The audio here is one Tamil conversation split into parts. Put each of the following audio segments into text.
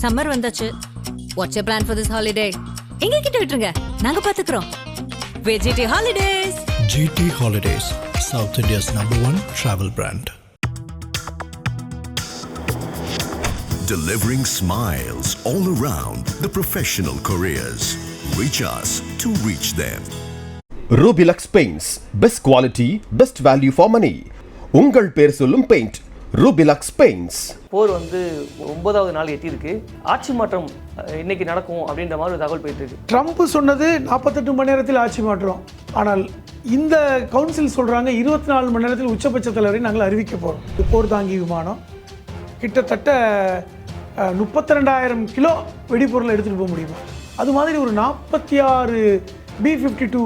சம்மர் வந்தாச்சு. What's your plan for this holiday? எங்க கிட்ட விட்டுருங்க, நாங்க பாத்துக்கிறோம். VGT holidays. GT Holidays, South India's #1 travel brand. Delivering smiles all around the professional careers. Reach us to reach them. Rubilux Paints, best quality, best value for money. உங்கள் பேர் சொல்லும் பெயிண்ட் Rubilux Paints. போர் வந்து 9வது நாள் எட்டியிருக்கு. ஆட்சி மாற்றம் இன்னைக்கு நடக்கும் அப்படின்ற மாதிரி ஒரு தகவல் போயிட்டு இருக்கு. ட்ரம்ப் சொன்னது 48 மணி நேரத்தில் ஆட்சி மாற்றம். ஆனால் இந்த கவுன்சில் சொல்கிறாங்க 24 மணி நேரத்தில் உச்சபட்ச தலைவரை நாங்கள் அறிவிக்க போகிறோம். போர் தாங்கி விமானம் கிட்டத்தட்ட 32,000 கிலோ வெடிபொருளை எடுத்துகிட்டு போக முடியுமா? அது மாதிரி ஒரு 46 B-52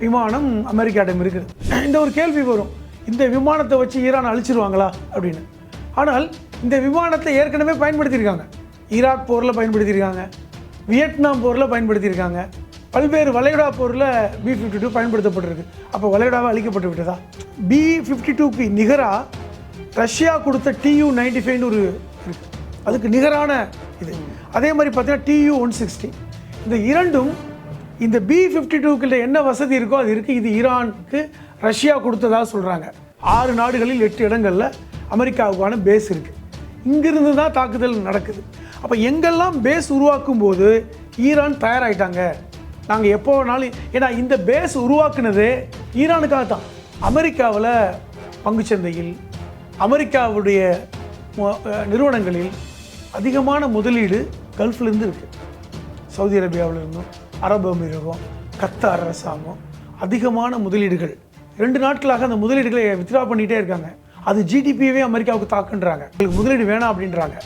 விமானம் அமெரிக்காவிடம் இருக்குது. இந்த ஒரு கேள்வி வரும், இந்த விமானத்தை வச்சு ஈரான் அழிச்சிருவாங்களா அப்படின்னு. ஆனால் இந்த விமானத்தை ஏற்கனவே பயன்படுத்தியிருக்காங்க. ஈராக் போரில் பயன்படுத்தியிருக்காங்க, வியட்நாம் போரில் பயன்படுத்தியிருக்காங்க, பல்வேறு வளைகுடா போரில் B-52 பயன்படுத்தப்பட்டிருக்கு. அப்போ வளைகுடாவை அழிக்கப்பட்டு விட்டதா? B-52க்கு நிகராக ரஷ்யா கொடுத்த Tu-95 ஒரு இருக்குது, அதுக்கு நிகரான இது. அதே மாதிரி பார்த்தீங்கன்னா Tu-160. இந்த இரண்டும் இந்த B-52க்கு என்ன வசதி இருக்கோ அது இருக்குது. இது ஈரானுக்கு ரஷ்யா கொடுத்ததாக சொல்கிறாங்க. 6 நாடுகளில் 8 இடங்களில் அமெரிக்காவுக்கான பேஸ் இருக்குது. இங்கிருந்து தான் தாக்குதல் நடக்குது. அப்போ எங்கெல்லாம் பேஸ் உருவாக்கும் போது ஈரான் தயாராகிட்டாங்க. நாங்கள் எப்போ வேணாலும், ஏன்னா இந்த பேஸ் உருவாக்குனதே ஈரானுக்காக தான். அமெரிக்காவில் பங்குச்சந்தையில் அமெரிக்காவுடைய நிறுவனங்களில் அதிகமான முதலீடு கல்ஃப்லேருந்து இருக்குது. சவுதி அரேபியாவிலிருந்தும் அரபு அமீரகம், கத்தார் அரசாங்கம் அதிகமான முதலீடுகள் 2 நாட்களாக அந்த முதலீடுகளை வித்ட்ரா பண்ணிகிட்டே இருக்காங்க. அது ஜிடிபியவே அமெரிக்காவுக்கு தாக்குன்றாங்க. எங்களுக்கு முதலீடு வேணாம் அப்படின்றாங்க.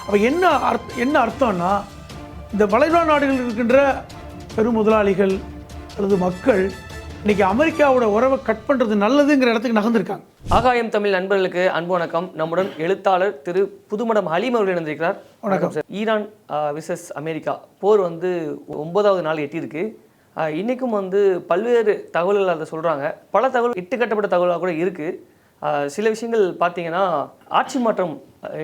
அப்போ என்ன அர்த்தம்னா, இந்த வளைகுடா நாடுகளில் இருக்கின்ற பெரும் முதலாளிகள் அல்லது மக்கள் இன்றைக்கி அமெரிக்காவோட உறவை கட் பண்ணுறது நல்லதுங்கிற இடத்துக்கு நகர்ந்துருக்காங்க. ஆகாயம் தமிழ் நண்பர்களுக்கு அன்பு வணக்கம். நம்முடன் எழுத்தாளர் திரு புதுமடம் ஹலீம் அவர்கள் இணைந்திருக்கிறார். வணக்கம் சார். ஈரான் விசஸ் அமெரிக்கா போர் வந்து 9வது நாள் எட்டியிருக்கு. இன்றைக்கும் வந்து பல்வேறு தகவல்கள் அதை சொல்கிறாங்க. பல தகவல் இட்டுக்கட்டப்பட்ட தகவலாக கூட இருக்குது. சில விஷயங்கள் பார்த்தீங்கன்னா ஆட்சி மாற்றம்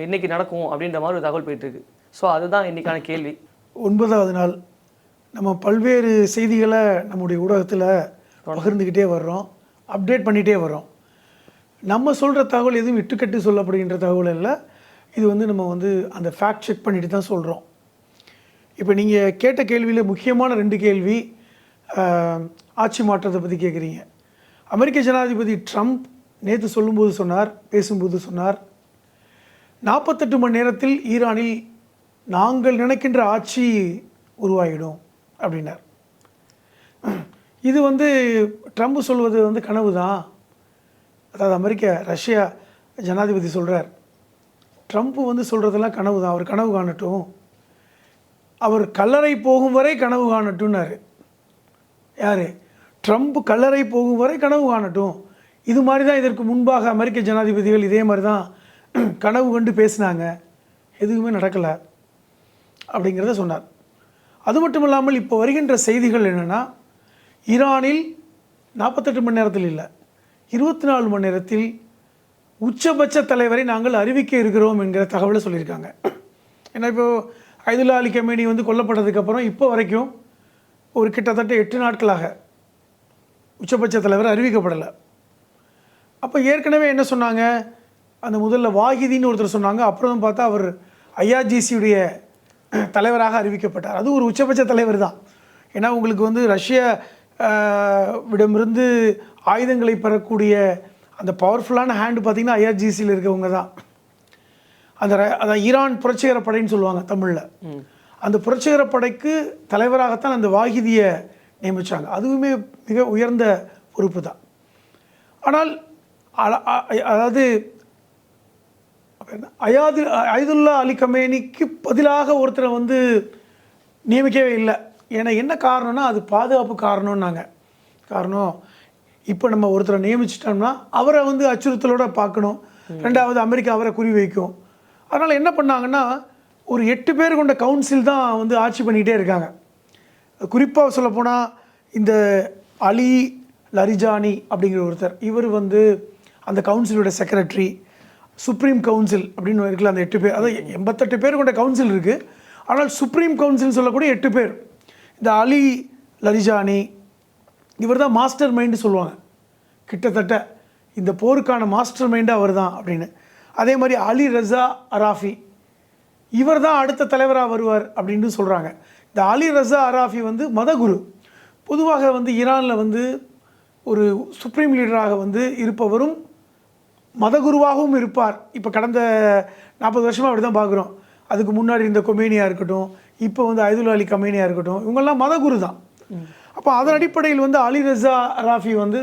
இன்னைக்கு நடக்கும் அப்படின்ற மாதிரி ஒரு தகவல் போயிட்டுருக்கு. ஸோ அதுதான் இன்றைக்கான கேள்வி. 9வது நாள் நம்ம பல்வேறு செய்திகளை நம்முடைய ஊடகத்தில் பகிர்ந்துக்கிட்டே வர்றோம், அப்டேட் பண்ணிகிட்டே வர்றோம். நம்ம சொல்கிற தகவல் எதுவும் இட்டுக்கட்டு சொல்லப்படுகின்ற தகவல் இல்லை. இது வந்து நம்ம வந்து அந்த ஃபேக்ட் செக் பண்ணிட்டு தான் சொல்கிறோம். இப்போ நீங்கள் கேட்ட கேள்வியில் முக்கியமான 2 கேள்வி ஆட்சி மாற்றத்தை பற்றி கேட்குறீங்க. அமெரிக்க ஜனாதிபதி ட்ரம்ப் நேற்று பேசும்போது சொன்னார் 48 மணி நேரத்தில் ஈரானில் நாங்கள் நினைக்கின்ற ஆட்சி உருவாகிடும் அப்படின்னார். இது வந்து ட்ரம்ப் சொல்வது வந்து கனவு தான். அதாவது ரஷ்யா ஜனாதிபதி சொல்கிறார், ட்ரம்ப் வந்து சொல்கிறதெல்லாம் கனவு தான், அவர் கனவு காணட்டும், அவர் கல்லறை போகும் வரை கனவு காணட்டும்னாரு. யார்? ட்ரம்ப் கல்லறை போகும் வரை கனவு காணட்டும். இது மாதிரி தான் இதற்கு முன்பாக அமெரிக்க ஜனாதிபதிகள் இதே மாதிரி தான் கனவு கண்டு பேசினாங்க, எதுவுமே நடக்கலை அப்படிங்கிறத சொன்னார். அது மட்டும் இல்லாமல் இப்போ வருகின்ற செய்திகள் என்னென்னா, ஈரானில் 48 மணி நேரத்தில் இல்லை, 24 மணி நேரத்தில் உச்சபட்ச தலைவரை நாங்கள் அறிவிக்க இருக்கிறோம் என்கிற தகவலை சொல்லியிருக்காங்க. ஏன்னா இப்போது அயதுல்லா அலி கமேனி வந்து கொல்லப்பட்டதுக்கப்புறம் இப்போ வரைக்கும் ஒரு கிட்டத்தட்ட 8 நாட்களாக உச்சபட்ச தலைவர் அறிவிக்கப்படலை. அப்போ ஏற்கனவே என்ன சொன்னாங்க, அந்த முதல்ல வாஹிதின்னு ஒருத்தர் சொன்னாங்க, அப்புறம் பார்த்தா அவர் ஐஆர்ஜிசியுடைய தலைவராக அறிவிக்கப்பட்டார். அது ஒரு உச்சபட்ச தலைவர் தான். ஏன்னா உங்களுக்கு வந்து ரஷ்யா விடமிருந்து ஆயுதங்களை பெறக்கூடிய அந்த பவர்ஃபுல்லான ஹேண்டு பார்த்திங்கன்னா ஐஆர்ஜிசியில் இருக்கவங்க தான். அதான் ஈரான் புரட்சிகர படைன்னு சொல்லுவாங்க தமிழில். அந்த புரட்சிகர படைக்கு தலைவராகத்தான் அந்த வாஹிதியை நியமித்தாங்க. அதுவுமே மிக உயர்ந்த பொறுப்பு தான். ஆனால் அதாவது அயதுல்லா அலி கமேனிக்கு பதிலாக ஒருத்தரை வந்து நியமிக்கவே இல்லை. ஏன்னா என்ன காரணம்னா, அது பாதுகாப்பு காரணம்னாங்க. காரணம், இப்போ நம்ம ஒருத்தரை நியமிச்சிட்டோம்னா அவரை வந்து அச்சுறுத்தலோடு பார்க்கணும், 2வது அமெரிக்கா அவரை குறி வைக்கும். அதனால் என்ன பண்ணாங்கன்னா, ஒரு 8 பேர் கொண்ட கவுன்சில் தான் வந்து ஆட்சி பண்ணிக்கிட்டே இருக்காங்க. குறிப்பாக சொல்லப்போனால் இந்த அலி லரிஜானி அப்படிங்கிற ஒருத்தர், இவர் வந்து அந்த கவுன்சிலோட செக்ரட்டரி. சுப்ரீம் கவுன்சில் அப்படின்னு இருக்குல்ல, அந்த 8 பேர், அதாவது 88 பேர் கொண்ட கவுன்சில் இருக்குது. ஆனால் சுப்ரீம் கவுன்சில் சொல்லக்கூடிய 8 பேர். இந்த அலி லரிஜானி இவர் தான் மாஸ்டர் மைண்டு சொல்லுவாங்க, கிட்டத்தட்ட இந்த போருக்கான மாஸ்டர் மைண்டு அவர் தான் அப்படின்னு. அதே மாதிரி அலி ரஸா அராஃபி இவர் தான் அடுத்த தலைவராக வருவார் அப்படின்னு சொல்கிறாங்க. இந்த அலி ரஸா அராஃபி வந்து மதகுரு. பொதுவாக வந்து ஈரானில் வந்து ஒரு சுப்ரீம் லீடராக வந்து இருப்பவரும் மதகுருவாகவும் இருப்பார். இப்போ கடந்த 40 வருஷமாக அப்படி தான் பார்க்குறோம். அதுக்கு முன்னாடி இருந்த கொமேனியாக இருக்கட்டும், இப்போ வந்து அயதுல்லா அலி கமேனியாக இருக்கட்டும், இவங்கெல்லாம் மதகுரு தான். அப்போ அதன் அடிப்படையில் வந்து அலி ரஸா அராஃபி வந்து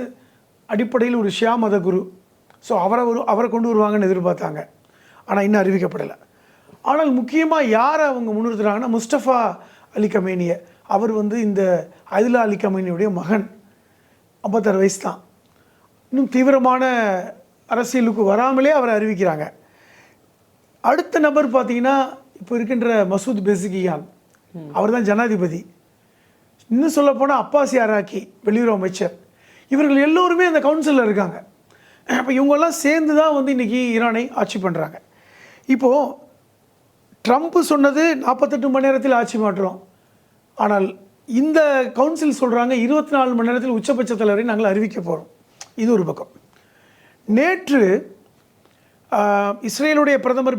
அடிப்படையில் ஒரு ஷியா மதகுரு. ஸோ அவரை கொண்டு வருவாங்கன்னு எதிர்பார்த்தாங்க, ஆனால் இன்னும் அறிவிக்கப்படலை. ஆனால் முக்கியமாக யாரை அவங்க முன்னிறுத்துறாங்கன்னா முஸ்தஃபா அலி கமேனியை. அவர் வந்து இந்த அயதுல்லா அலி கமேனியுடைய மகன், 56 வயசு தான். இன்னும் தீவிரமான அரசியலுக்கு வராமலே அவரை அறிவிக்கிறாங்க. அடுத்த நபர் பார்த்தீங்கன்னா இப்போ இருக்கின்ற மசூத் பெஸிகியான், அவர் தான் ஜனாதிபதி. இன்னும் சொல்லப்போனால் அப்பாசி அராக்கி வெளியுறவு அமைச்சர். இவர்கள் எல்லோருமே அந்த கவுன்சிலில் இருக்காங்க. இப்போ இவங்கெல்லாம் சேர்ந்து தான் வந்து இன்றைக்கி ஈரானை ஆட்சி பண்ணுறாங்க. இப்போது ட்ரம்ப் சொன்னது 48 மணி நேரத்தில் ஆட்சி மாற்றோம், ஆனால் இந்த கவுன்சில் சொல்கிறாங்க 24 மணி நேரத்தில் உச்சபட்ச தலைவரை நாங்கள் அறிவிக்க போகிறோம். இது ஒரு பக்கம். நேற்று இஸ்ரேலுடைய பிரதமர்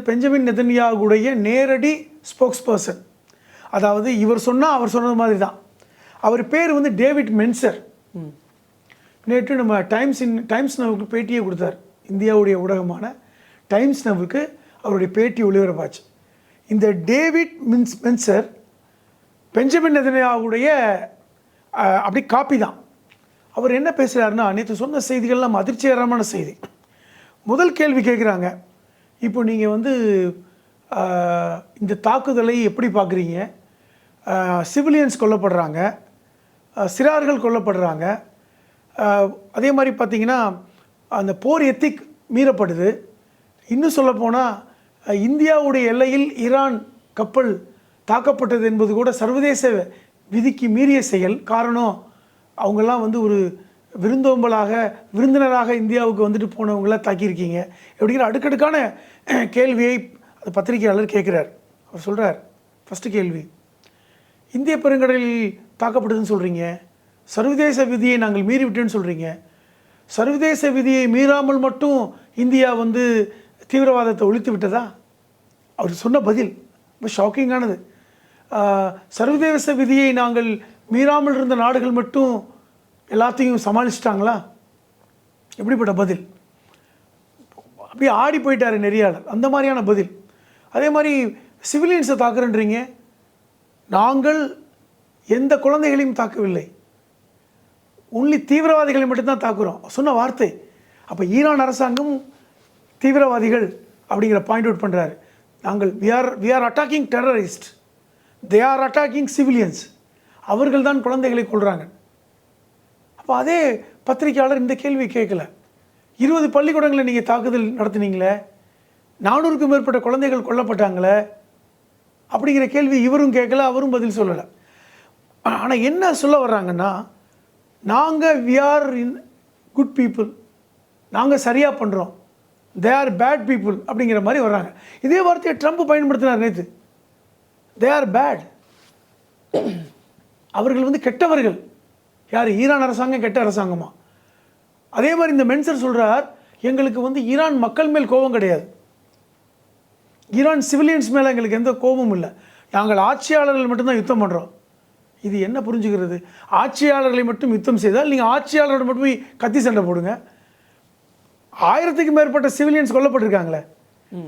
பெஞ்சமின் நெதன்யாகுடைய நேரடி ஸ்போக்ஸ் பர்சன், அதாவது இவர் சொன்னால் அவர் சொன்னது மாதிரி தான், அவர் பேர் வந்து டேவிட் மென்சர். நேற்று நம்ம டைம்ஸ் நவுக்கு பேட்டியே கொடுத்தார். இந்தியாவுடைய ஊடகமான டைம்ஸ் நவுக்கு அவருடைய பேட்டி ஒளிபரப்பாச்சு. இந்த டேவிட் மென்சர் பெஞ்சமின் நெதன்யாகுடைய அப்படி காப்பி தான். அவர் என்ன பேசுகிறாருன்னா, நேற்று சொன்ன செய்திகள்லாம் அதிர்ச்சிகரமான செய்தி. முதல் கேள்வி கேட்குறாங்க, இப்போ நீங்கள் வந்து இந்த தாக்குதலை எப்படி பார்க்குறீங்க? சிவிலியன்ஸ் கொல்லப்படுறாங்க, சிறார்கள் கொல்லப்படுறாங்க, அதே மாதிரி பார்த்திங்கன்னா அந்த போர் எத்திக் மீறப்படுது. இன்னும் சொல்லப்போனால் இந்தியாவுடைய எல்லையில் ஈரான் கப்பல் தாக்கப்பட்டது என்பது கூட சர்வதேச விதிக்கு மீறிய செயல். காரணம், அவங்கெல்லாம் வந்து ஒரு விருந்தினராக இந்தியாவுக்கு வந்துட்டு போனவங்கள தாக்கியிருக்கீங்க அப்படிங்கிற அடுக்கடுக்கான கேள்வியை அந்த பத்திரிகையாளர் கேட்குறார். அவர் சொல்கிறார், ஃபஸ்ட்டு கேள்வி, இந்திய பெருங்கடலில் தாக்கப்பட்டதுன்னு சொல்கிறீங்க, சர்வதேச விதியை நாங்கள் மீறிவிட்டேன்னு சொல்கிறீங்க, சர்வதேச விதியை மீறாமல் மட்டும் இந்தியா வந்து தீவிரவாதத்தை ஒழித்து விட்டதா? அவர் சொன்ன பதில் ரொம்ப ஷாக்கிங்கானது. சர்வதேச விதியை நாங்கள் மீறாமல் இருந்த நாடுகள் மட்டும் எல்லாத்தையும் சமாளிச்சிட்டாங்களா? எப்படிப்பட்ட பதில்! அப்படியே ஆடி போயிட்டார் நெறியாளர், அந்த மாதிரியான பதில். அதே மாதிரி சிவிலியன்ஸை தாக்குறன்றீங்க, நாங்கள் எந்த குழந்தைகளையும் தாக்கவில்லை, ஒன்லி தீவிரவாதிகளை மட்டும்தான் தாக்குறோம் சொன்ன வார்த்தை. அப்போ ஈரான் அரசாங்கம் தீவிரவாதிகள் அப்படிங்கிற பாயிண்ட் அவுட் பண்ணுறாரு. நாங்கள் we are attacking terrorist, they are attacking civilians, அவர்கள் தான் குழந்தைகளை கொள்கிறாங்க. அப்போ அதே பத்திரிகையாளர் இந்த கேள்வி கேட்கல. 20 பள்ளிக்கூடங்களை நீங்கள் தாக்குதல் நடத்துனீங்களே, 400க்கும் மேற்பட்ட குழந்தைகள் கொல்லப்பட்டாங்களே அப்படிங்கிற கேள்வி இவரும் கேட்கல, அவரும் பதில் சொல்லலை. ஆனால் என்ன சொல்ல வர்றாங்கன்னா, நாங்கள் we are in good people, நாங்கள் சரியாக பண்ணுறோம், தே ஆர் பேட் பீப்புள் அப்படிங்கிற மாதிரி வர்றாங்க. இதே வார்த்தையை ட்ரம்ப் பயன்படுத்தினார் நேற்று. தே ஆர் பேட், அவர்கள் வந்து கெட்டவர்கள். யார்? ஈரான் அரசாங்கம் கெட்ட அரசாங்கமா? அதே மாதிரி இந்த மென்சர் சொல்கிறார், எங்களுக்கு வந்து ஈரான் மக்கள் மேல் கோபம் கிடையாது, ஈரான் சிவிலியன்ஸ் மேலே எங்களுக்கு எந்த கோபமும் இல்லை, நாங்கள் ஆட்சியாளர்கள் மட்டும்தான் யுத்தம் பண்ணுறோம். இது என்ன புரிஞ்சுக்கிறது? ஆட்சியாளர்களை மட்டும் யுத்தம் செய்தால் நீங்கள் ஆட்சியாளரோட மட்டும் போய் கத்தி சண்டை போடுங்க. 1000க்கும் மேற்பட்ட சிவிலியன்ஸ் கொல்லப்பட்டிருக்காங்களே,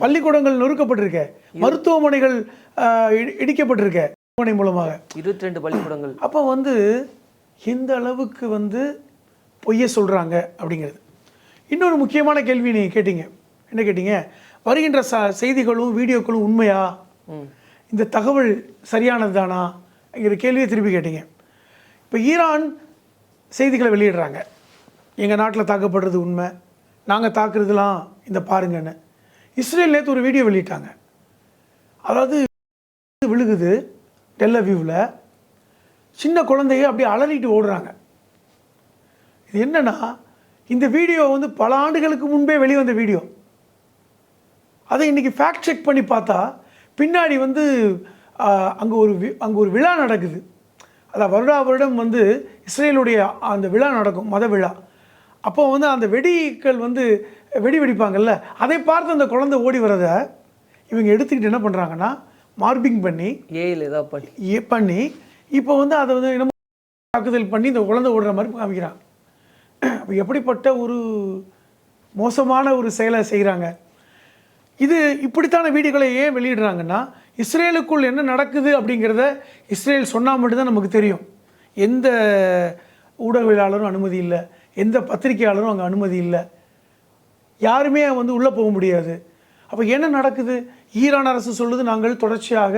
பள்ளிக்கூடங்கள் நொறுக்கப்பட்டிருக்க, மருத்துவமனைகள் இடிக்கப்பட்டிருக்க மூலமாக 22 பள்ளிக்கூடங்கள். அப்போ வந்து எந்த அளவுக்கு வந்து பொய்ய சொல்கிறாங்க அப்படிங்கிறது. இன்னொரு முக்கியமான கேள்வி நீங்கள் கேட்டீங்க. என்ன கேட்டீங்க? வருகின்ற செய்திகளும் வீடியோக்களும் உண்மையா, இந்த தகவல் சரியானது தானா அப்படிங்கிற கேள்வியை திருப்பி கேட்டீங்க. இப்போ ஈரான் செய்திகளை வெளியிடுறாங்க, எங்கள் நாட்டில் தாக்கப்படுறது உண்மை, நாங்கள் தாக்குறதுலாம் இந்த பாருங்கன்னு. இஸ்ரேல் நேற்று ஒரு வீடியோ வெளியிட்டாங்க, அதாவது விழுகுது டெல் அவீவில், சின்ன குழந்தைங்க அப்படியே அலறிட்டு ஓடுறாங்க. இது என்னன்னா, இந்த வீடியோ வந்து பல ஆண்டுகளுக்கு முன்பே வெளிவந்த வீடியோ. அதை இன்றைக்கி ஃபேக்ட் செக் பண்ணி பார்த்தா பின்னாடி வந்து அங்கே ஒரு விழா நடக்குது. அதான் வருடம் வந்து இஸ்ரேலுடைய அந்த விழா நடக்கும், மத விழா. அப்போ வந்து அந்த வெடிகள் வந்து வெடிப்பாங்கல்ல, அதை பார்த்து அந்த குழந்தை ஓடி வரதை இவங்க எடுத்துக்கிட்டு என்ன பண்ணுறாங்கன்னா மார்பிங் பண்ணி ஏயில் ஏதாவது பண்ணி இப்போ வந்து அதை வந்து என்ன தாக்குதல் பண்ணி இந்த குழந்தை ஓடுற மாதிரி காமிக்கிறாங்க. அப்போ எப்படிப்பட்ட ஒரு மோசமான ஒரு செயலை செய்கிறாங்க. இது இப்படித்தான வீடியோக்களை ஏன் வெளியிடுறாங்கன்னா, இஸ்ரேலுக்குள் என்ன நடக்குது அப்படிங்கிறத இஸ்ரேல் சொன்னால் மட்டும்தான் நமக்கு தெரியும். எந்த ஊடகவியலாளரும் அனுமதி இல்லை, எந்த பத்திரிகையாளரும் அங்கே அனுமதி இல்லை, யாருமே வந்து உள்ளே போக முடியாது. அப்போ என்ன நடக்குது? ஈரான் அரசு சொல்லுது, நாங்கள் தொடர்ச்சியாக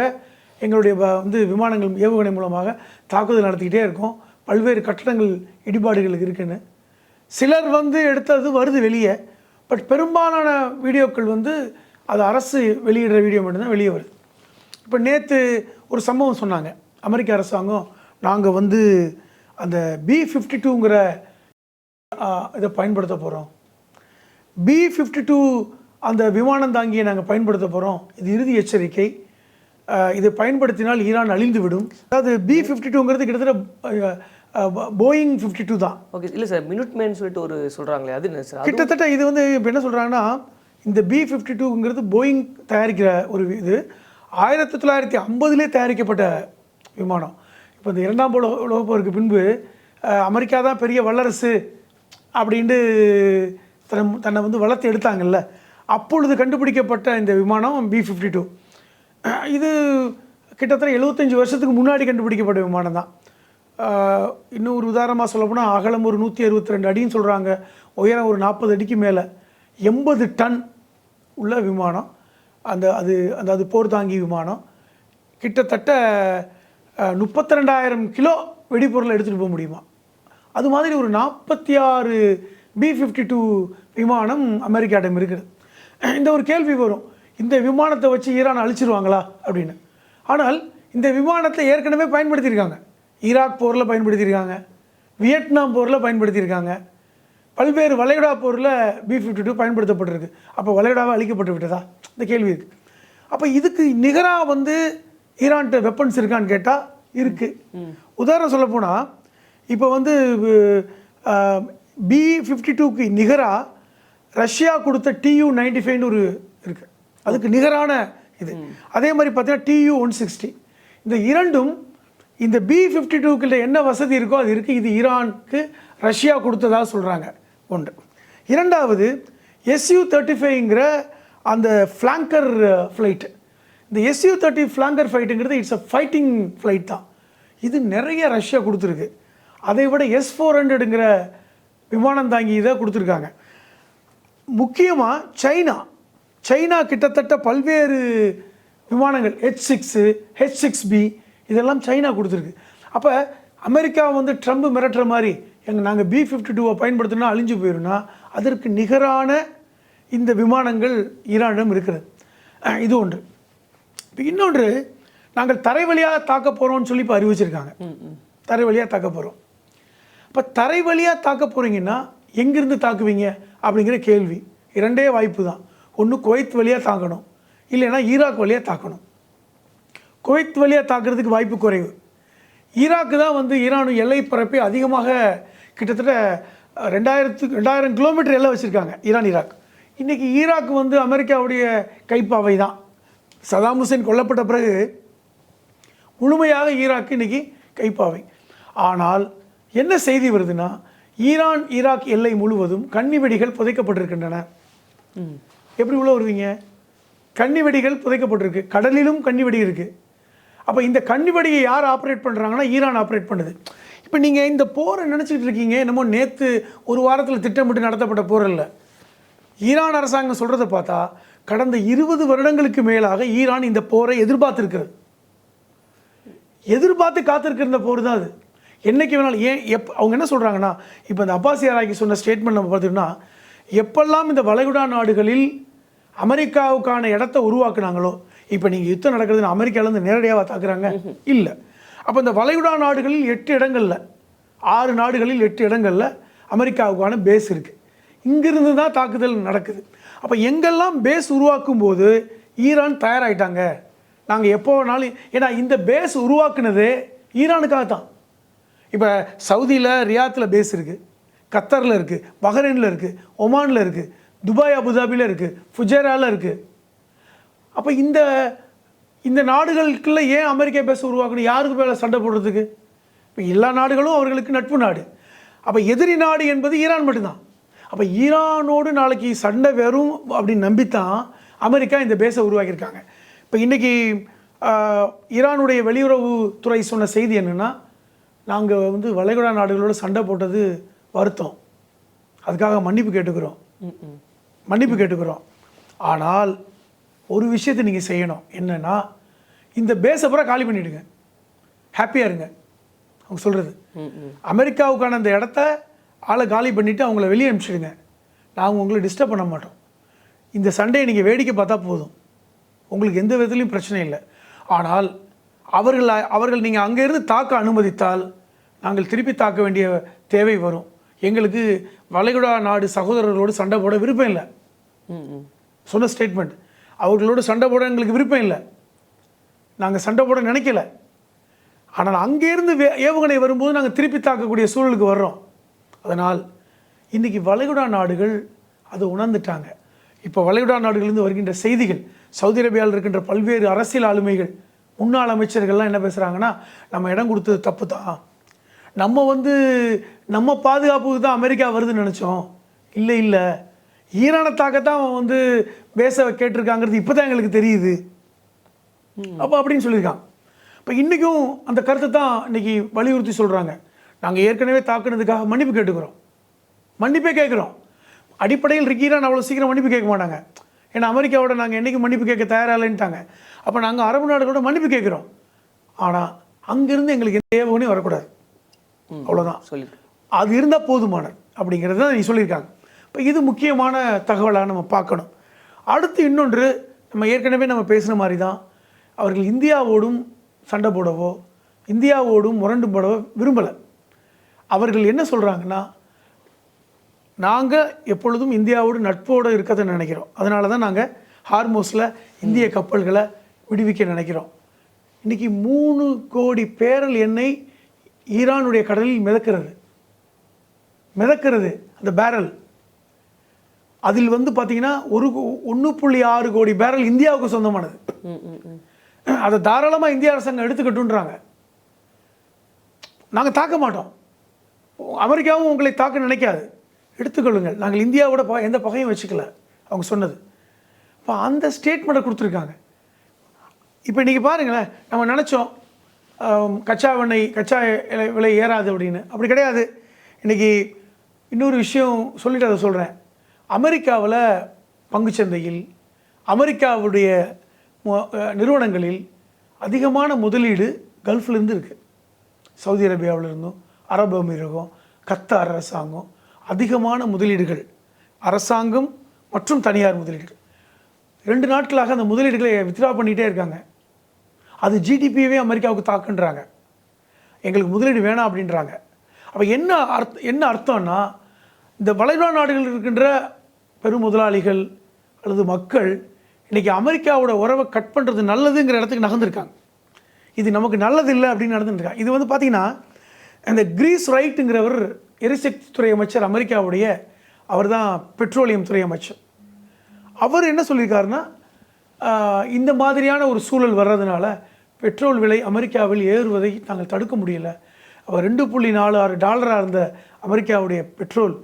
எங்களுடைய வந்து விமானங்கள் ஏவுகணை மூலமாக தாக்குதல் நடத்திக்கிட்டே இருக்கோம், பல்வேறு கட்டடங்கள் இடிபாடுகளுக்கு இருக்குன்னு. சிலர் வந்து எடுத்தது வருது வெளியே, பட் பெரும்பாலான வீடியோக்கள் வந்து அது அரசு வெளியிடுற வீடியோ மட்டும்தான் வெளியே வருது. இப்போ நேற்று ஒரு சம்பவம் சொன்னாங்க, அமெரிக்க அரசாங்கம் நாங்கள் வந்து அந்த B-52ங்கிற இதை பயன்படுத்த போகிறோம், B-52 அந்த விமானம் தாங்கியை நாங்கள் பயன்படுத்த போகிறோம், இது இறுதி எச்சரிக்கை, இதை பயன்படுத்தினால் ஈரான் அழிந்து விடும். அதாவது B-52ங்கிறது கிட்டத்தட்ட போயிங் 52 தான். ஓகே, இல்லை சார், மினிட்மேன் சொல்லிட்டு ஒரு சொல்கிறாங்களே, அது என்ன சார்? கிட்டத்தட்ட இது வந்து இப்போ என்ன சொல்கிறாங்கன்னா, இந்த B-52ங்கிறது போயிங் தயாரிக்கிற ஒரு இது 1950லே தயாரிக்கப்பட்ட விமானம். இப்போ இந்த இரண்டாம் உலகப் போருக்கு பின்பு அமெரிக்கா தான் பெரிய வல்லரசு அப்படின்ட்டு தன்னை வந்து வளர்த்து எடுத்தாங்கல்ல, அப்பொழுது கண்டுபிடிக்கப்பட்ட இந்த விமானம் B-52. இது கிட்டத்தட்ட 75 வருஷத்துக்கு முன்னாடி கண்டுபிடிக்கப்பட்ட விமானம் தான். இன்னும் ஒரு உதாரணமாக சொல்லப்போனால் அகலம் ஒரு 162 அடின்னு சொல்கிறாங்க, உயரம் ஒரு 40 அடிக்கு மேலே, 80 டன் உள்ள விமானம். அது போர் தாங்கி விமானம். கிட்டத்தட்ட 32,000 கிலோ வெடிபொருளை எடுத்துகிட்டு போக முடியுமா. அது மாதிரி ஒரு 46 B-52 விமானம் அமெரிக்காவிடம் இருக்குது. இந்த ஒரு கேள்வி வரும், இந்த விமானத்தை வச்சு ஈரான் அழிச்சிருவாங்களா அப்படின்னு. ஆனால் இந்த விமானத்தை ஏற்கனவே பயன்படுத்தியிருக்காங்க, ஈராக் போரில் பயன்படுத்தியிருக்காங்க, வியட்நாம் போரில் பயன்படுத்தியிருக்காங்க, பல்வேறு வளைகுடா போரில் B-52 பயன்படுத்தப்பட்டிருக்கு. அப்போ வளைகுடாவை அழிக்கப்பட்டு விட்டதா இந்த கேள்வி இருக்குது. அப்போ இதுக்கு நிகராக வந்து ஈரான்கிட்ட வெப்பன்ஸ் இருக்கான்னு கேட்டால் இருக்குது. உதாரணம் சொல்லப்போனால் இப்போ வந்து B-52க்கு நிகராக ரஷ்யா கொடுத்த Tu-95ன்னு ஒரு இருக்குது, அதுக்கு நிகரான இது. அதே மாதிரி பார்த்தீங்கன்னா Tu-160. இந்த இரண்டும் இந்த B-52க்குள்ள என்ன வசதி இருக்கோ அது இருக்குது. இது ஈரானுக்கு ரஷ்யா கொடுத்ததாக சொல்கிறாங்க ஒன்று. இரண்டாவது Su-35ங்கிற அந்த ஃப்ளாங்கர் ஃப்ளைட்டு. இந்த Su-30 ஃப்ளாங்கர் ஃப்ளைட்டுங்கிறது இட்ஸ் அ ஃபைட்டிங் ஃப்ளைட் தான். இது நிறைய ரஷ்யா கொடுத்துருக்கு. அதை விட S-400ங்கிற விமானம் தாங்கி இதை கொடுத்துருக்காங்க. முக்கியமாக சைனா கிட்டத்தட்ட பல்வேறு விமானங்கள் H-6, H-6B இதெல்லாம் சைனா கொடுத்துருக்கு. அப்போ அமெரிக்கா வந்து ட்ரம்ப் மிரட்டுற மாதிரி நாங்கள் B-52 பயன்படுத்தினா அழிஞ்சு போயிடும்னா, அதற்கு நிகரான இந்த விமானங்கள் ஈரானிடம் இருக்கிறது. இது ஒன்று. இப்போ இன்னொன்று, நாங்கள் தரை வழியாக தாக்க போகிறோம்னு சொல்லி இப்போ அறிவிச்சிருக்காங்க, தரை வழியாக தாக்க போகிறோம். இப்போ தரை வழியாக தாக்க போகிறீங்கன்னா எங்கேருந்து தாக்குவீங்க அப்படிங்கிற கேள்வி. இரண்டே வாய்ப்பு தான், ஒன்று குவைத் வழியாக தாக்கணும், இல்லைன்னா ஈராக் வழியாக தாக்கணும். குவைத் வழியாக தாக்குறதுக்கு வாய்ப்பு குறைவு. ஈராக்கு தான் வந்து ஈரான் எல்லை பரப்பை அதிகமாக கிட்டத்தட்ட 2000 கிலோமீட்டர் எல்லை வச்சுருக்காங்க ஈராக். இன்றைக்கி ஈராக் வந்து அமெரிக்காவுடைய கைப்பாவை தான். சதாம் ஹுசேன் கொல்லப்பட்ட பிறகு முழுமையாக ஈராக்கு இன்றைக்கி கைப்பாவை. ஆனால் என்ன செய்தி வருதுன்னா, ஈராக் எல்லை முழுவதும் கன்னி வெடிகள் புதைக்கப்பட்டிருக்கின்றன. எப்படி உள்ள வருவீங்க? கன்னி வெடிகள் புதைக்கப்பட்டிருக்கு, கடலிலும் கன்னி வெடி இருக்குது. அப்போ இந்த கன்னி வெடியை யார் ஆப்ரேட் பண்ணுறாங்கன்னா ஈரான் ஆப்ரேட் பண்ணுது. இப்போ நீங்கள் இந்த போரை நினச்சிக்கிட்டு இருக்கீங்க என்னமோ நேற்று ஒரு வாரத்தில் திட்டமிட்டு நடத்தப்பட்ட போர் இல்லை. ஈரான் அரசாங்கம் சொல்கிறத பார்த்தா கடந்த 20 வருடங்களுக்கு மேலாக ஈரான் இந்த போரை எதிர்பார்த்து காத்திருக்கிற போர் தான் அது. என்றைக்கு வேணாலும் அவங்க என்ன சொல்கிறாங்கன்னா, இப்போ இந்த அப்பாஸ் யாராக்கி சொன்ன ஸ்டேட்மெண்ட் நம்ம பார்த்தோம்னா, எப்பெல்லாம் இந்த வளைகுடா நாடுகளில் அமெரிக்காவுக்கான இடத்த உருவாக்குனாங்களோ, இப்போ நீங்கள் யுத்தம் நடக்கிறதுன்னு அமெரிக்காவிலேருந்து நேரடியாக தாக்குறாங்க இல்லை. அப்போ இந்த வளைகுடா நாடுகளில் 8 இடங்களில் 6 நாடுகளில் 8 இடங்களில் அமெரிக்காவுக்கான பேஸ் இருக்குது. இங்கிருந்து தான் தாக்குதல் நடக்குது. அப்போ எங்கெல்லாம் பேஸ் உருவாக்கும் போது ஈரான் தயாராகிட்டாங்க, நாங்கள் எப்போ வேணாலும், ஏன்னா இந்த பேஸ் உருவாக்குனது ஈரானுக்காக தான். இப்போ சவுதியில் ரியாத்தில் பேஸ் இருக்குது, கத்தரில் இருக்குது, பஹ்ரைனில் இருக்குது, ஒமானில் இருக்குது, துபாய் அபுதாபியில் இருக்குது, ஃபுஜேராவில் இருக்குது. அப்போ இந்த நாடுகளுக்குள்ள ஏன் அமெரிக்கா பேச உருவாக்கணும்? யாருக்கு மேலே சண்டை போடுறதுக்கு? இப்போ எல்லா நாடுகளும் அவர்களுக்கு நட்பு நாடு. அப்போ எதிரி நாடு என்பது ஈரான் மட்டும்தான். அப்போ ஈரானோடு நாளைக்கு சண்டை வரும் அப்படின்னு நம்பித்தான் அமெரிக்கா இந்த பேஸை உருவாக்கியிருக்காங்க. இப்போ இன்றைக்கி ஈரானுடைய வெளியுறவுத்துறை சொன்ன செய்தி என்னென்னா, நாங்கள் வந்து வளைகுடா நாடுகளோடு சண்டை போட்டது வருத்தம், அதுக்காக மன்னிப்பு கேட்டுக்கிறோம். ஆனால் ஒரு விஷயத்தை நீங்கள் செய்யணும், என்னென்னா இந்த பேஸை பூரா காலி பண்ணிவிடுங்க, ஹாப்பியாக இருங்க. அவங்க சொல்கிறது அமெரிக்காவுக்கான அந்த இடத்த ஆளை காலி பண்ணிவிட்டு அவங்கள வெளியே அனுப்பிச்சிடுங்க, நாங்கள் உங்களை டிஸ்டர்ப் பண்ண மாட்டோம். இந்த சண்டையை நீங்கள் வேடிக்கை பார்த்தா போதும், உங்களுக்கு எந்த விதத்துலையும் பிரச்சனை இல்லை. ஆனால் அவர்கள் நீங்கள் அங்கேருந்து தாக்க அனுமதித்தால் நாங்கள் திருப்பி தாக்க வேண்டிய தேவை வரும். எங்களுக்கு வளைகுடா நாடு சகோதரர்களோடு சண்டை போட விருப்பம் இல்லை சொன்ன ஸ்டேட்மெண்ட். அவர்களோடு சண்டை போட எங்களுக்கு விருப்பம் இல்லை, நாங்கள் சண்டை போட நினைக்கல. ஆனால் அங்கேருந்து ஏவுகணை வரும்போது நாங்கள் திருப்பி தாக்கக்கூடிய சூழலுக்கு வர்றோம். அதனால் இன்றைக்கி வளைகுடா நாடுகள் அதை உணர்ந்துட்டாங்க. இப்போ வளைகுடா நாடுகளிலிருந்து வருகின்ற செய்திகள், சவுதி அரேபியாவில் இருக்கின்ற பல்வேறு அரசியல் ஆளுமைகள், முன்னாள் அமைச்சர்கள்லாம் என்ன பேசுகிறாங்கன்னா, நம்ம இடம் கொடுத்தது தப்பு தான், நம்ம பாதுகாப்புக்கு தான் அமெரிக்கா வருதுன்னு நினச்சோம், இல்லை ஈரானை தாக்கத்தான் பேச கேட்டிருக்காங்கிறது இப்போ தான் எங்களுக்கு தெரியுது அப்போ அப்படின்னு சொல்லியிருக்காங்க. இப்போ இன்றைக்கும் அந்த கருத்தை தான் இன்றைக்கி வலியுறுத்தி சொல்கிறாங்க. நாங்கள் ஏற்கனவே தாக்குனதுக்காக மன்னிப்பே கேட்குறோம். அடிப்படையில் ஈரான் அவ்வளோ சீக்கிரம் மன்னிப்பு கேட்க மாட்டாங்க, ஏன்னா அமெரிக்காவோட நாங்கள் என்றைக்கும் மன்னிப்பு கேட்க தயாராகலைன்ட்டாங்க. அப்போ நாங்கள் அரபு நாடுகளோட மன்னிப்பு கேட்குறோம், ஆனால் அங்கேருந்து எங்களுக்கு எந்த ஏவுகணையும் வரக்கூடாது, அவ்வளோதான் சொல்லி அது இருந்தால் போதுமானது அப்படிங்கிறத நீ சொல்லியிருக்காங்க. இப்போ இது முக்கியமான தகவலாக நம்ம பார்க்கணும். அடுத்து இன்னொன்று, நம்ம ஏற்கனவே பேசுகிற மாதிரி தான், அவர்கள் இந்தியாவோடும் சண்டை போடவோ இந்தியாவோடும் முரண்டு போடவோ விரும்பலை. அவர்கள் என்ன சொல்கிறாங்கன்னா, நாங்கள் எப்பொழுதும் இந்தியாவோடு நட்போடு இருக்கதை நினைக்கிறோம், அதனால தான் நாங்கள் ஹார்மோஸில் இந்திய கப்பல்களை விடுவிக்க நினைக்கிறோம். இன்றைக்கி 3 கோடி பேரல் எண்ணெய் ஈரானுடைய கடலில் மிதக்கிறது அந்த பேரல். அதில் பார்த்தீங்கன்னா 1.6 கோடி பேரல் இந்தியாவுக்கு சொந்தமானது. அதை தாராளமாக இந்திய அரசாங்கம் எடுத்துக்கட்டுன்றாங்க. நாங்கள் தாக்க மாட்டோம், அமெரிக்காவும் உங்களை தாக்க நினைக்காது, எடுத்துக்கொள்ளுங்கள், நாங்கள் இந்தியாவோட எந்த பகையும் வச்சுக்கல, அவங்க சொன்னது. இப்போ அந்த ஸ்டேட்மெண்ட்டை கொடுத்துருக்காங்க. இப்போ இன்றைக்கி பாருங்களேன், நம்ம நினச்சோம் கச்சா விலை ஏறாது அப்படின்னு, அப்படி கிடையாது. இன்றைக்கி இன்னொரு விஷயம் சொல்லிட்டு அதை சொல்கிறேன். அமெரிக்காவில் பங்குச்சந்தையில், அமெரிக்காவுடைய நிறுவனங்களில் அதிகமான முதலீடு கல்ஃப்லேருந்து இருக்குது. சவுதி அரேபியாவிலிருந்தும், அரபு அமீரகம், கத்தார் அரசாங்கம், அதிகமான முதலீடுகள், அரசாங்கம் மற்றும் தனியார் முதலீடுகள். 2 நாட்களாக அந்த முதலீடுகளை வித்ட்ரா பண்ணிகிட்டே இருக்காங்க. அது ஜிடிபியவே அமெரிக்காவுக்கு தாக்குன்றாங்க, எங்களுக்கு முதலீடு வேணாம் அப்படின்றாங்க. அப்போ என்ன அர்த்தம்னா, இந்த வளைகுடா நாடுகளில் இருக்கின்ற பெரும் முதலாளிகள் அல்லது மக்கள் இன்றைக்கி அமெரிக்காவோட உறவை கட் பண்ணுறது நல்லதுங்கிற இடத்துக்கு நகர்ந்துருக்காங்க. இது நமக்கு நல்லது இல்லை அப்படின்னு நடந்துருக்காங்க. இது பார்த்திங்கன்னா, இந்த கிரீஸ் ரைட்டுங்கிறவர் எரிசக்தி துறை அமைச்சர் அமெரிக்காவுடைய, அவர் தான் பெட்ரோலியம் துறை அமைச்சர். அவர் என்ன சொல்லியிருக்காருன்னா, இந்த மாதிரியான ஒரு சூழல் வர்றதுனால பெட்ரோல் விலை அமெரிக்காவில் ஏறுவதை நாங்கள் தடுக்க முடியல. அவர் $2.46 இருந்த அமெரிக்காவுடைய பெட்ரோல்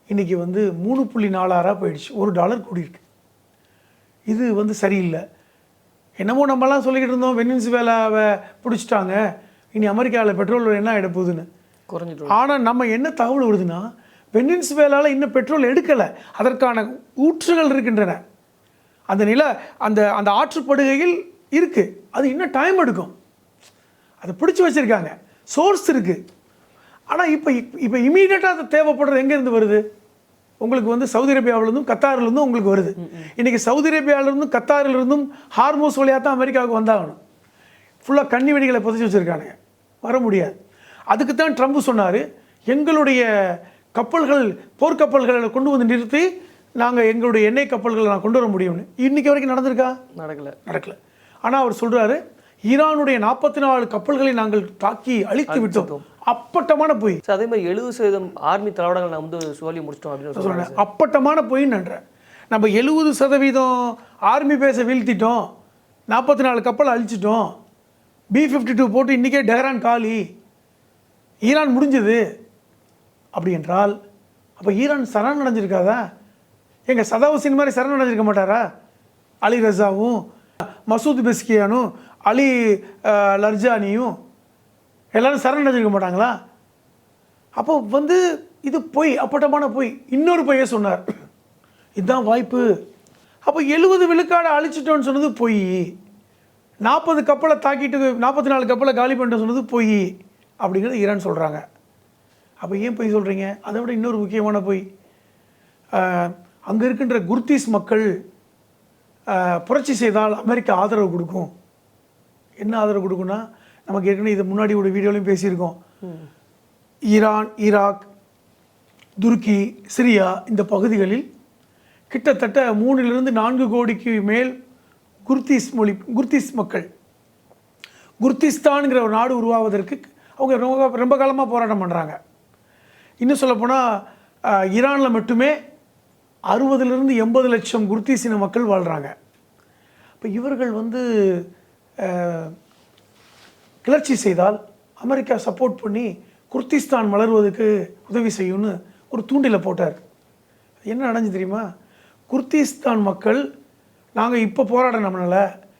இன்றைக்கி 3.46 போயிடுச்சு, $1 கூடியிருக்கு. இது சரியில்லை. என்னமோ நம்மலாம் சொல்லிக்கிட்டு இருந்தோம், வெனிசுவேலாவை பிடிச்சிட்டாங்க, இனி அமெரிக்காவில் பெட்ரோல் என்ன ஆகிட போகுதுன்னு குறைஞ்சிட்டு. ஆனால் நம்ம என்ன தகவல் வருதுன்னா, வெனிசுவேலாவில் இன்னும் பெட்ரோல் எடுக்கலை, அதற்கான ஊற்றுகள் இருக்கின்றன, அந்த ஆற்றுப்படுகையில் இருக்குது, அது இன்னும் டைம் எடுக்கும், அதை பிடிச்சி வச்சுருக்காங்க, சோர்ஸ் இருக்குது. ஆனால் இப்போ இமீடியட்டாக அது தேவைப்படுறது எங்கேருந்து வருது? உங்களுக்கு சவுதி அரேபியாவிலேருந்தும் கத்தாரிலிருந்தும் உங்களுக்கு வருது. இன்றைக்கி சவுதி அரேபியாவிலிருந்தும் கத்தாரிலிருந்தும் ஹார்மோஸ் வழியாக தான் அமெரிக்காவுக்கு வந்தாகணும். ஃபுல்லாக கண்ணி வெடிகளை புதைச்சி வச்சுருக்கானுங்க, வர முடியாது. அதுக்கு தான் ட்ரம்ப் சொன்னார், எங்களுடைய கப்பல்கள், போர்க்கப்பல்களை கொண்டு நிறுத்தி நாங்கள் எங்களுடைய எண்ணெய் கப்பல்களை கொண்டு வர முடியும்னு. இன்றைக்கி வரைக்கும் நடந்திருக்கா? நடக்கலை. ஆனால் அவர் சொல்கிறாரு ஈரானுடைய 44 கப்பல்களை நாங்கள் தாக்கி அழித்து விட்டோம். அப்பட்டமான பொய். அதே மாதிரி 70% ஆர்மி தளவாடங்கள் நான் வந்து சொல்லி முடிச்சிட்டோம் அப்படின்னு சொல்கிறேன். அப்பட்டமான பொய்ன்றேன். நம்ம 70% ஆர்மி பேஸை வீழ்த்திட்டோம், 44 கப்பல் அழிச்சிட்டோம், B-52 போட்டு இன்றைக்கே டெஹரான் காலி, ஈரான் முடிஞ்சது அப்படி என்றால் அப்போ ஈரான் சரணடைஞ்சிருக்காதா? எங்கள் சதாவுசின் மாதிரி சரணடைஞ்சிருக்க மாட்டாரா? அலி ரஸாவும் மசூத் பெஸ்கியானும் அலி லர்ஜானியும் எல்லாரும் சரணடைஞ்சிருக்க மாட்டாங்களா? அப்போ வந்து இது பொய், அப்பட்டமான பொய். இன்னொரு பொய்யை சொன்னார், இதுதான் வாய்ப்பு. அப்போ 70 விழுக்காடை அழிச்சிட்டோன்னு சொன்னது பொய், 40 கப்பலை தாக்கிட்டு 44 கப்பலை காலி பண்ணிட்டு சொன்னது பொய் அப்படிங்கிறது ஈரான் சொல்கிறாங்க. அப்போ ஏன் பொய் சொல்கிறீங்க? அதை விட இன்னொரு முக்கியமான பொய், அங்கே இருக்கின்ற குர்தீஸ் மக்கள் புரட்சி செய்தால் அமெரிக்கா ஆதரவு கொடுக்கும். என்ன ஆதரவு கொடுக்குன்னா, நமக்கு ஏற்கனவே இது முன்னாடி ஒரு வீடியோலையும் பேசியிருக்கோம், ஈரான், ஈராக், துருக்கி, சிரியா இந்த பகுதிகளில் கிட்டத்தட்ட 3-4 கோடிக்கு மேல் குர்தீஸ் மக்கள், குர்திஸ்தான்ங்கிற ஒரு நாடு உருவாவதற்கு அவங்க ரொம்ப காலமாக போராட்டம் பண்ணுறாங்க. இன்னும் சொல்லப்போனால் ஈரானில் மட்டுமே 60-80 லட்சம் குர்தீசின மக்கள் வாழ்கிறாங்க. இப்போ இவர்கள் வந்து கிளர்ச்சி செய்தால் அமெரிக்கா சப்போர்ட் பண்ணி குர்திஸ்தான் மலர்வதற்கு உதவி செய்யும்னு ஒரு தூண்டில போட்டார். என்ன நடந்து தெரியுமா? குர்திஸ்தான் மக்கள் நாங்கள் இப்போ போராடினோம்னால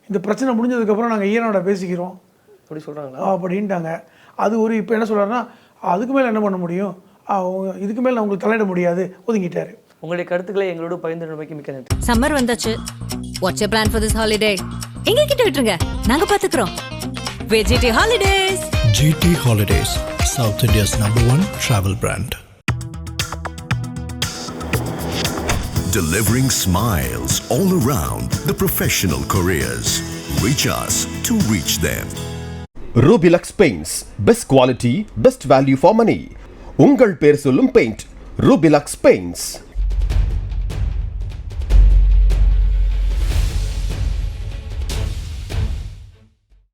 இந்த பிரச்சனை முடிஞ்சதுக்கப்புறம் நாங்கள் ஈரானோட பேசிக்கிறோம் அப்படி சொல்கிறாங்களா அப்படின்ட்டாங்க. அது ஒரு இப்போ என்ன சொல்கிறாருன்னா, அதுக்கு மேலே என்ன பண்ண முடியும், இதுக்கு மேலே உங்களுக்கு தலையிட முடியாது, ஒதுங்கிட்டார். உங்களுடைய கருத்துக்களை எங்களோட பகிர்ந்து மிக்க நன்றி. சம்மர் வந்தாச்சு. Watts plan for this holiday? எங்க கிட்ட விட்டுருங்க, நாங்க பாத்துக்கிறோம். VGT Holidays. GT Holidays, South India's #1 travel brand. Delivering smiles all around, the professional careers. Reach us to reach them. Rubilux Paints, best quality, best value for money. உங்கள் பேர் சொல்லும் பெயிண்ட் Rubilux Paints.